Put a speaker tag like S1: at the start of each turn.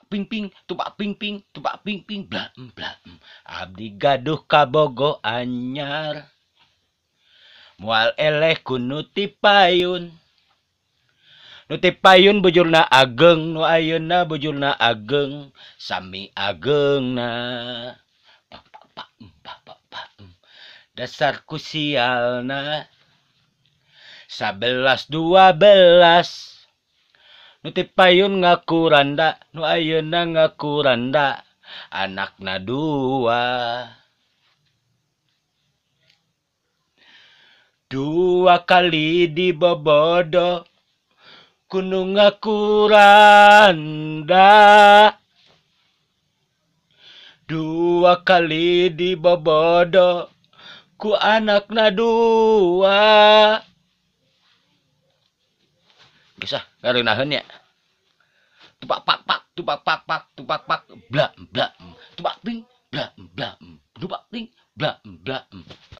S1: tupak ping ping, blam blam. Abdi gaduh kabogo anyar. Mual eleh ku nutipayun. Nutipayun bujurna ageng, nu ayeuna bujurna ageng, sami agengna. Dasar kusialna 11-12. Nutipayun ngaku randa, nu ayeuna ngaku randa, anakna 2. 2 kali dibobodo, kudu ngaku randa. 2 kali dibobodo, ku anakna 2. Kisah ngarunaheun nya. Tupak pak, blam blam. Tupak ping, blam blam. Tupak ping, blam blam.